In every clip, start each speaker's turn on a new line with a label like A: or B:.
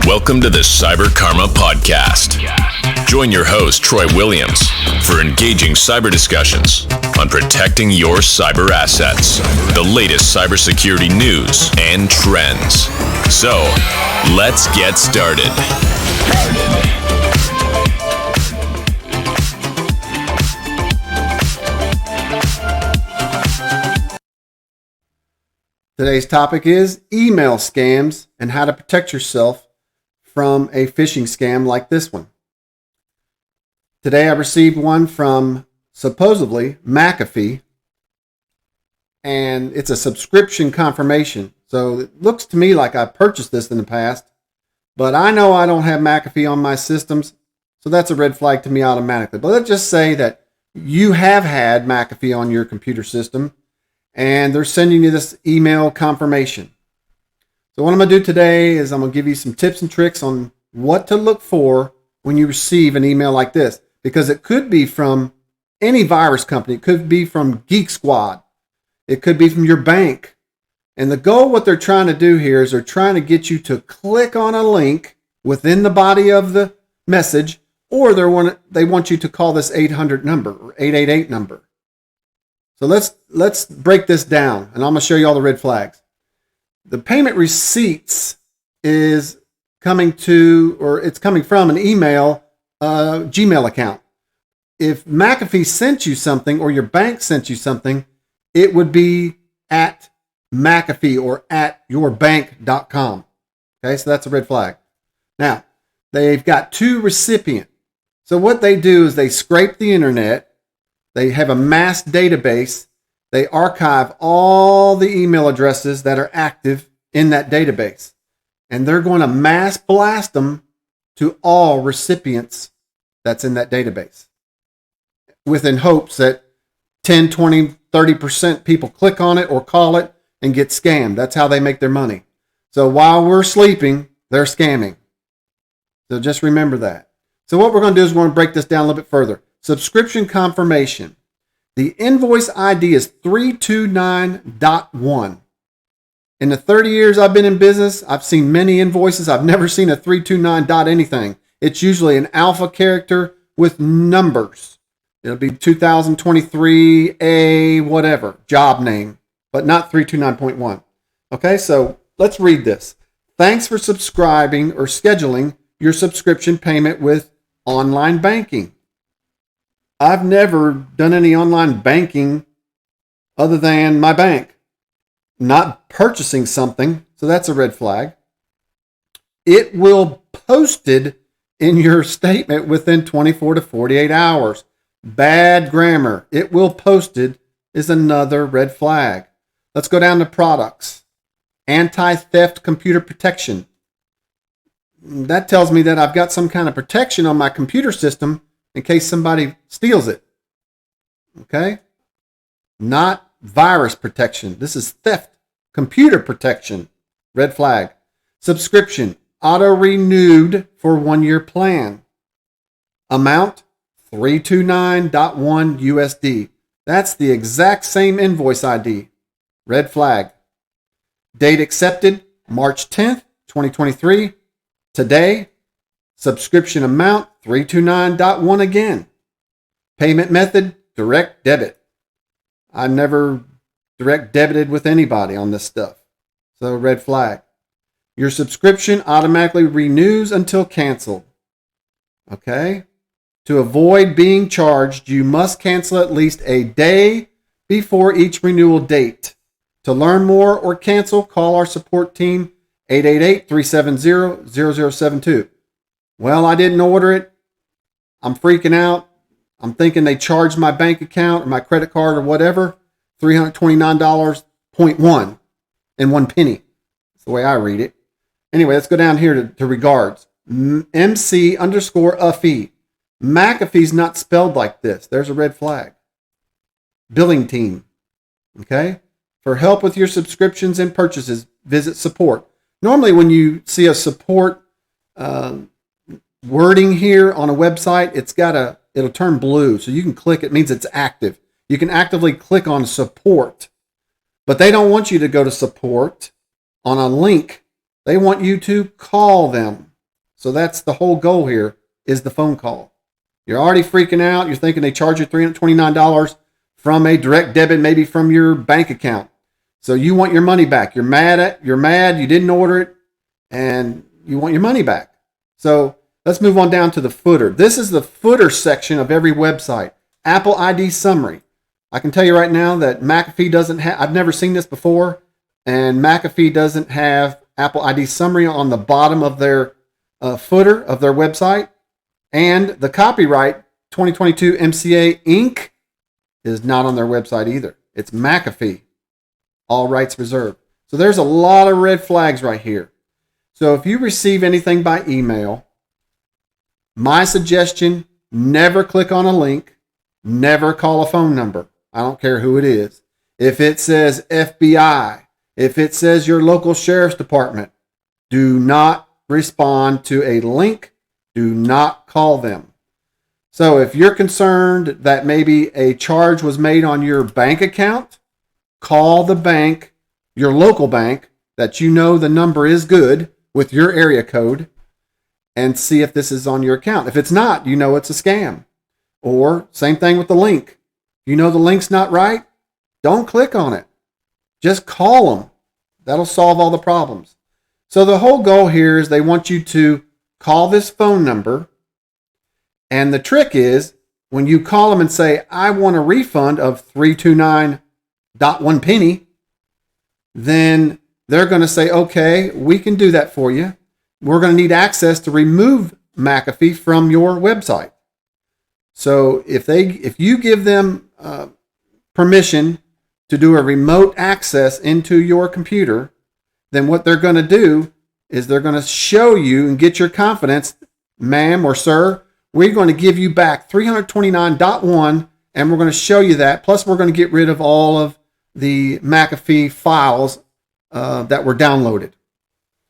A: Welcome to the Cyber Karma Podcast. Join your host, Troy Williams, for engaging cyber discussions on protecting your cyber assets, the latest cybersecurity news, and trends. So, let's get started.
B: Today's topic is email scams and how to protect yourself from a phishing scam like this one. Today I received one from supposedly McAfee, and it's a subscription confirmation. So it looks to me like I purchased this in the past, but I know I don't have McAfee on my systems, so that's a red flag to me automatically. But let's just say that you have had McAfee on your computer system, and they're sending you this email confirmation. So what I'm going to do today is I'm going to give you some tips and tricks on what to look for when you receive an email like this, because it could be from any virus company. It could be from Geek Squad. It could be from your bank. And the goal, what they're trying to do here is they're trying to get you to click on a link within the body of the message, or they want you to call this 800 number or 888 number. So let's break this down, and I'm going to show you all the red flags. The payment receipts is coming from an email, Gmail account. If McAfee sent you something or your bank sent you something, it would be at McAfee or at yourbank.com. Okay, so that's a red flag. Now, they've got two recipients. So what they do is they scrape the internet. They have a mass database. They archive all the email addresses that are active in that database. And they're going to mass blast them to all recipients that's in that database, within hopes that 10, 20, 30% people click on it or call it and get scammed. That's how they make their money. So while we're sleeping, they're scamming. So just remember that. So what we're going to do is we're going to break this down a little bit further. Subscription confirmation. The invoice ID is 329.1. In the 30 years I've been in business, I've seen many invoices. I've never seen a 329 dot anything. It's usually an alpha character with numbers. It'll be 2023 A whatever, job name, but not 329.1. Okay, so let's read this. Thanks for subscribing or scheduling your subscription payment with online banking. I've never done any online banking other than my bank. Not purchasing something, so that's a red flag. It will posted in your statement within 24 to 48 hours. Bad grammar. It will posted is another red flag. Let's go down to products. Anti-theft computer protection. That tells me that I've got some kind of protection on my computer system in case somebody steals it. Okay? Not virus protection. This is theft. Computer protection. Red flag. Subscription. Auto-renewed for 1-year plan. Amount 329.1 USD. That's the exact same invoice ID. Red flag. Date accepted March 10th, 2023. Today. Subscription amount 329.1 again. Payment method, direct debit. I never direct debited with anybody on this stuff. So red flag. Your subscription automatically renews until canceled. Okay? To avoid being charged, you must cancel at least a day before each renewal date. To learn more or cancel, call our support team 888-370-0072. Well, I didn't order it. I'm freaking out. I'm thinking they charged my bank account or my credit card or whatever, $329.1 and 1 penny. That's the way I read it. Anyway, let's go down here to regards. MC_Uffy. McAfee's not spelled like this. There's a red flag. Billing team. Okay? For help with your subscriptions and purchases, visit support. Normally when you see a support wording here on a website, it'll turn blue. So you can click, it means it's active. You can actively click on support, but they don't want you to go to support on a link. They want you to call them. So that's the whole goal here, is the phone call. You're already freaking out. You're thinking they charge you $329 from a direct debit, maybe from your bank account. So you want your money back. You're mad, you didn't order it, and you want your money back. So let's move on down to the footer. This is the footer section of every website. Apple ID summary. I can tell you right now that McAfee doesn't have, I've never seen this before, and McAfee doesn't have Apple ID summary on the bottom of their footer of their website. And the copyright 2022 MCA Inc. is not on their website either. It's McAfee. All rights reserved. So there's a lot of red flags right here. So if you receive anything by email, my suggestion, never click on a link, never call a phone number. I don't care who it is. If it says FBI, if it says your local sheriff's department, do not respond to a link. Do not call them. So if you're concerned that maybe a charge was made on your bank account, call the bank, your local bank, that you know the number is good with your area code, and see if this is on your account. If it's not, you know it's a scam. Or same thing with the link. You know the link's not right, don't click on it. Just call them. That'll solve all the problems. So the whole goal here is they want you to call this phone number. And the trick is, when you call them and say, I want a refund of $329.1 penny, then they're going to say, okay, we can do that for you. We're going to need access to remove McAfee from your website. So if you give them permission to do a remote access into your computer, then what they're going to do is they're going to show you and get your confidence, ma'am or sir, we're going to give you back $329.1, and we're going to show you that. Plus, we're going to get rid of all of the McAfee files that were downloaded.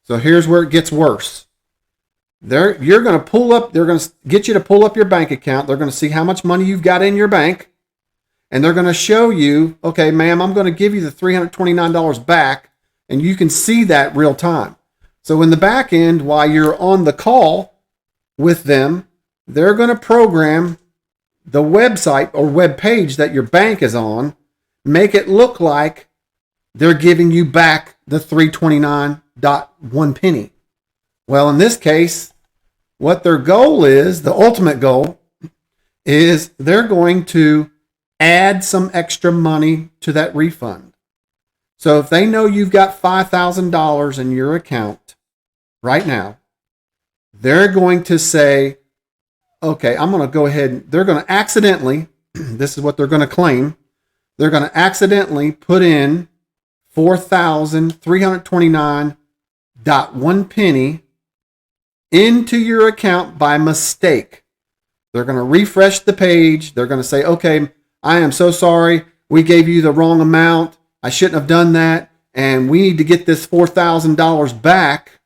B: So here's where it gets worse. They're going to get you to pull up your bank account. They're going to see how much money you've got in your bank. And they're going to show you, okay, ma'am, I'm going to give you the $329 back. And you can see that real time. So in the back end, while you're on the call with them, they're going to program the website or web page that your bank is on, make it look like they're giving you back the $329.1 penny. Well, in this case, what their goal is, the ultimate goal, is they're going to add some extra money to that refund. So if they know you've got $5,000 in your account right now, they're going to say, okay, I'm going to go ahead. They're going to accidentally, this is what they're going to claim, they're going to accidentally put in $4,329.1 penny into your account by mistake. They're going to refresh the page. They're going to say, okay, I am so sorry. We gave you the wrong amount. I shouldn't have done that. And we need to get this $4,000 back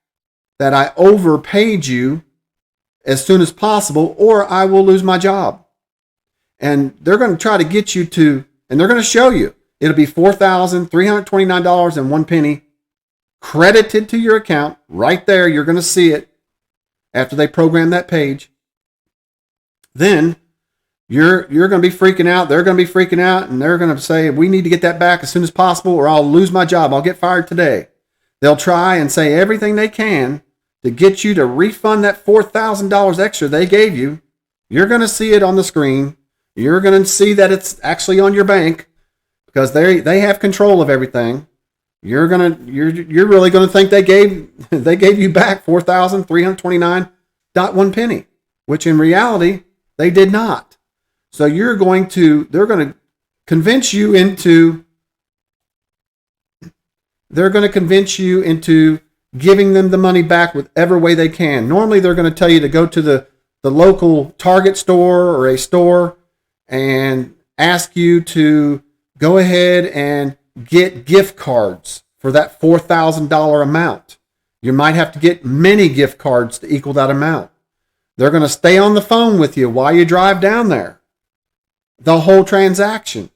B: that I overpaid you as soon as possible, or I will lose my job. And they're going to try to get you to, and they're going to show you, it'll be $4,329.1 penny credited to your account right there. You're going to see it after they program that page. Then you're going to be freaking out. They're going to be freaking out, and they're going to say, we need to get that back as soon as possible, or I'll lose my job. I'll get fired today. They'll try and say everything they can to get you to refund that $4,000 extra they gave you. You're going to see it on the screen. You're going to see that it's actually on your bank because they have control of everything. You're really going to think they gave you back $4,329.1 penny, which in reality they did not. So they're going to convince you into giving them the money back whatever way they can. Normally they're going to tell you to go to the local Target store or a store and ask you to go ahead and get gift cards for that $4,000 amount. You might have to get many gift cards to equal that amount. They're going to stay on the phone with you while you drive down there, the whole transaction.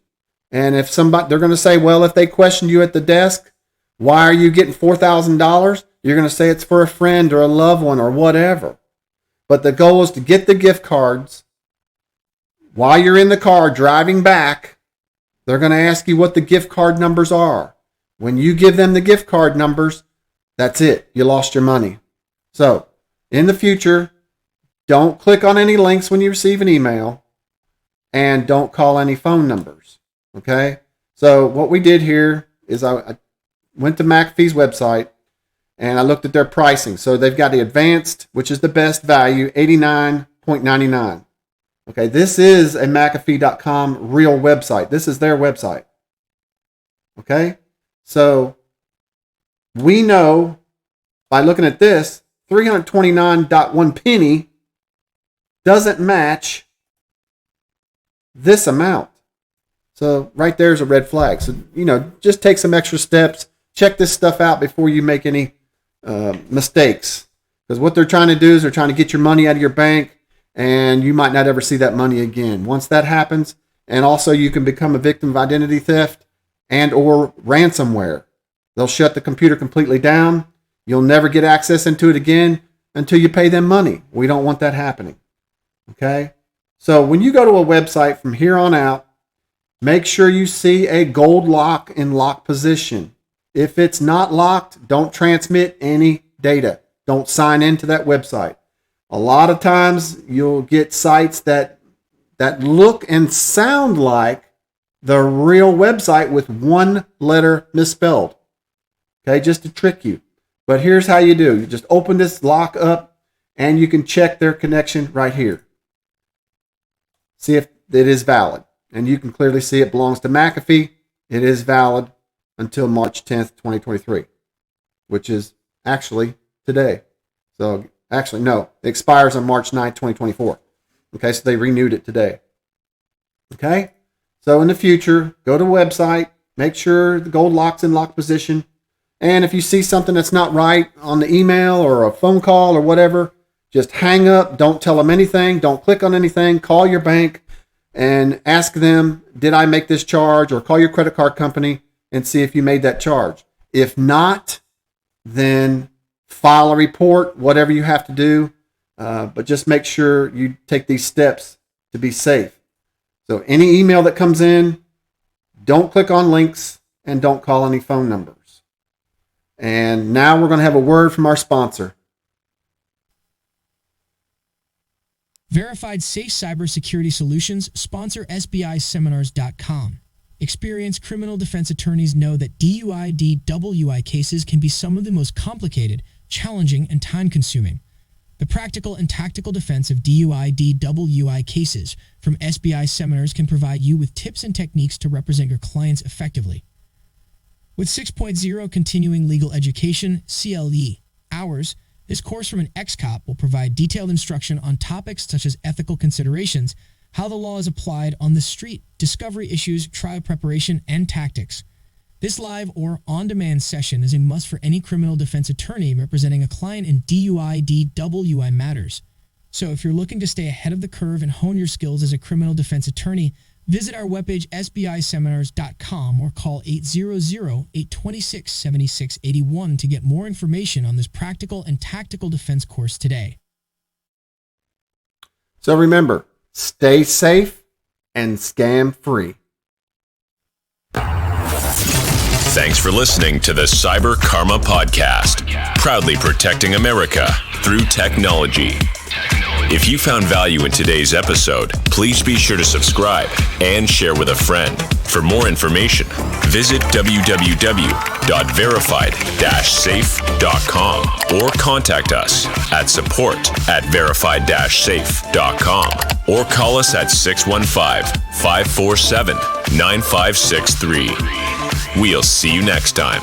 B: And if they're going to say, well, if they question you at the desk, why are you getting $4,000? You're going to say it's for a friend or a loved one or whatever. But the goal is to get the gift cards. While you're in the car driving back, they're going to ask you what the gift card numbers are. When you give them the gift card numbers, that's it. You lost your money. So, in the future, don't click on any links when you receive an email, and don't call any phone numbers. Okay? So, what we did here is I went to McAfee's website, and I looked at their pricing. So, they've got the advanced, which is the best value, $89.99. Okay, this is a McAfee.com real website. This is their website. Okay, so we know by looking at this, 329.1 penny doesn't match this amount. So right there's a red flag. So, just take some extra steps. Check this stuff out before you make any mistakes. Because what they're trying to do is they're trying to get your money out of your bank, and you might not ever see that money again. Once that happens, and also you can become a victim of identity theft and or ransomware. They'll shut the computer completely down. You'll never get access into it again until you pay them money. We don't want that happening. Okay? So when you go to a website from here on out, make sure you see a gold lock in lock position. If it's not locked, don't transmit any data. Don't sign into that website. A lot of times you'll get sites that look and sound like the real website with one letter misspelled. Okay, just to trick you. But here's how you do. You just open this lock up and you can check their connection right here. See if it is valid. And you can clearly see it belongs to McAfee. It is valid until March 10th, 2023, which is actually today. So actually, no, it expires on March 9th, 2024. Okay, so they renewed it today. Okay, so in the future, go to the website, make sure the gold lock's in lock position. And if you see something that's not right on the email or a phone call or whatever, just hang up. Don't tell them anything. Don't click on anything. Call your bank and ask them, did I make this charge? Or call your credit card company and see if you made that charge. If not, then file a report, whatever you have to do. But just make sure you take these steps to be safe. So any email that comes in, don't click on links and don't call any phone numbers. And now we're going to have a word from our sponsor.
C: Verified Safe Cybersecurity Solutions sponsor SBIseminars.com. Experienced criminal defense attorneys know that DUI, DWI cases can be some of the most complicated, challenging, and time-consuming. The practical and tactical defense of DUI, DWI cases from SBI Seminars can provide you with tips and techniques to represent your clients effectively. With 6.0 Continuing Legal Education, CLE, hours, this course from an ex-cop will provide detailed instruction on topics such as ethical considerations, how the law is applied on the street, discovery issues, trial preparation, and tactics. This live or on-demand session is a must for any criminal defense attorney representing a client in DUI, DWI matters. So if you're looking to stay ahead of the curve and hone your skills as a criminal defense attorney, visit our webpage SBIseminars.com or call 800-826-7681 to get more information on this practical and tactical defense course today.
B: So remember, stay safe and scam free.
A: Thanks for listening to the Cyber Karma Podcast, proudly protecting America through technology. If you found value in today's episode, please be sure to subscribe and share with a friend. For more information, visit www.verified-safe.com or contact us at support@verified-safe.com or call us at 615-547-9563. We'll see you next time.